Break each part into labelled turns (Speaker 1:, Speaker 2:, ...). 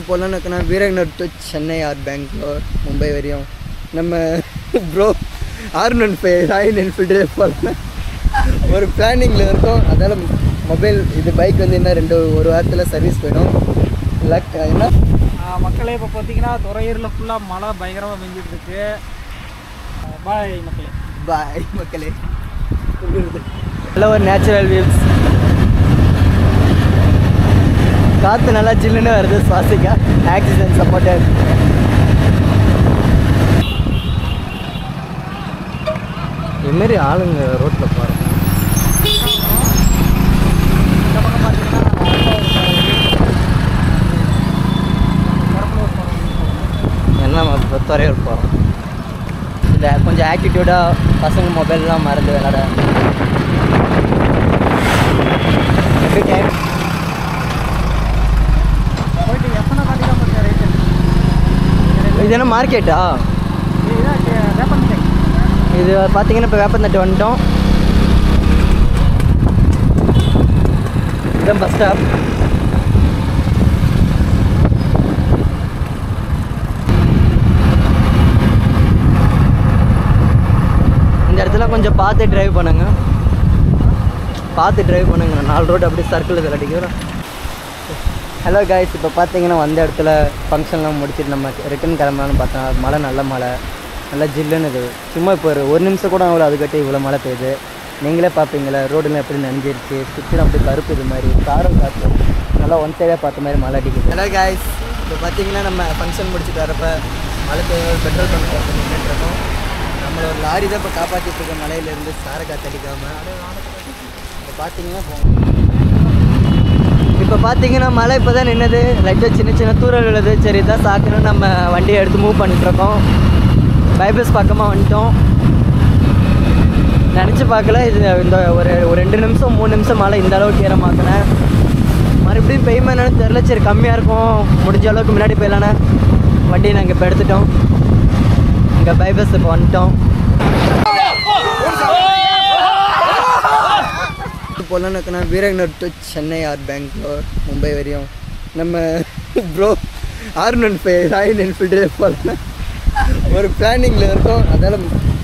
Speaker 1: போகலான்னு இருக்கேன்னா Veeranagar to Chennai R Bangalore Mumbai வரையும் நம்ம ப்ரோ R15 ராயல் என்ஃபீல்டு போகலான்னு ஒரு பிளானிங்கில் இருக்கோம். அதால் மொபைல் இது பைக் வந்து என்ன ஒரு வாரத்தில் சர்வீஸ் போயிடும். லக் என்ன
Speaker 2: மக்களே இப்போ பார்த்தீங்கன்னா துறையூரில் ஃபுல்லாக மழை பயங்கரமாக பெஞ்சிட்டு இருக்கு. பாய் மக்களே,
Speaker 1: பாய் மக்களே. நல்ல ஒரு நேச்சுரல் வியூஸ், காற்று நல்லா ஜில்லுன்னு வருது, சுவாசிக்க ஆக்சிஜன் சப்போர்ட்டட். இதுமாரி ஆளுங்க ரோட்டில் போகிறோம்.
Speaker 2: இந்த பக்கம் பார்த்தீங்கன்னா
Speaker 1: என்ன துறையூர் போகிறோம். இல்லை கொஞ்சம் ஆக்டிடியூடாக பசங்க மொபைல்லாம் மறந்து விளாட எப்படி டைம்
Speaker 2: போயிட்டு எத்தனை காட்டிலாம் பார்த்தீங்க ரேட்டு?
Speaker 1: இது என்ன மார்க்கெட்டா?
Speaker 2: இதுதான் வேப்பந்தட்டை.
Speaker 1: இது பார்த்தீங்கன்னா இப்போ வேப்பந்தட்டை வந்துட்டோம். இதுதான் பஸ் ஸ்டாப். இந்த இடத்துல கொஞ்சம் பார்த்து ட்ரைவ் பண்ணுங்க, பார்த்து ட்ரைவ் பண்ணுங்க. 4 ரோடு அப்படியே சர்க்கிள் இதில் அடிக்கிறோம். ஹலோ காய்ஸ், இப்போ பார்த்தீங்கன்னா வந்த இடத்துல ஃபங்க்ஷன்லாம் முடிச்சுட்டு நம்ம ரிட்டன் கிளம்பலான்னு பார்த்தோம். மழை, நல்ல மழை, நல்லா ஜில்லுன்னு இது. சும்மா இப்போ ஒரு நிமிஷம் கூட அவ்வளோ அதுக்கட்டி இவ்வளோ மழை பெய்யுது. நீங்களே பார்ப்பீங்களா ரோடுலாம் எப்படி நனைஞ்சிருச்சு, சுற்றிலும் அப்படி கருப்பு இது மாதிரி காரம் காற்று நல்லா ஒன் சைடாக பார்த்த மாதிரி மழை அடிக்குது. ஹலோ காய்ஸ், இப்போ பார்த்தீங்கன்னா நம்ம ஃபங்க்ஷன் முடிச்சுட்டு வரப்போ மழை பெய்ய பெட்ரோல் பங்க் நின்றுருக்கோம். நம்மளை ஒரு லாரி தான் இப்போ காப்பாற்றிட்டு இருக்க மலையிலேருந்து சாரை காற்று அடிக்காமல். இப்போ பார்த்தீங்கன்னா இப்போ பார்த்தீங்கன்னா மழை இப்போ தான் நின்னது. லைட்டாக சின்ன சின்ன தூரல் விழுது. சரி தான் சாக்கணும், நம்ம வண்டியை எடுத்து மூவ் பண்ணிட்டுருக்கோம். பைபஸ் பக்கமாக வந்துட்டோம். நினச்சி பார்க்கல இது இந்த ஒரு 2 நிமிஷம் 3 நிமிஷம் மழை இந்த அளவுக்கு ஈரமாக்கினேன். மறுபடியும் பெய்யுமா என்னன்னு தெரில. சரி கம்மியாக இருக்கும், முடிஞ்ச அளவுக்கு முன்னாடி போயிடலானே வண்டியை நாங்கள் இப்போ எடுத்துட்டோம். இங்கே பைபஸ் இப்போ வந்துட்டோம். போகலான்னு இருக்கேன்னா வீரநகர் டு சென்னை ஆர் பெங்களூர் மும்பை வரையும் நம்ம ப்ரோ R15 ராயல் என்ஃபீல்டு போகலான்னு ஒரு பிளானிங்கில் இருக்கோம். அதால்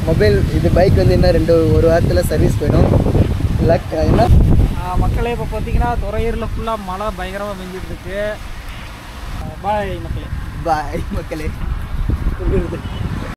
Speaker 1: மொபைல் இது பைக் வந்து என்ன ஒரு வாரத்தில் சர்வீஸ் போயிடும். லக் என்ன
Speaker 2: மக்களே இப்போ பார்த்தீங்கன்னா துறையூரில் ஃபுல்லாக மழை பயங்கரமாக பெஞ்சிட்டு இருக்கு. பாய் மக்களே,
Speaker 1: பாய் மக்களே.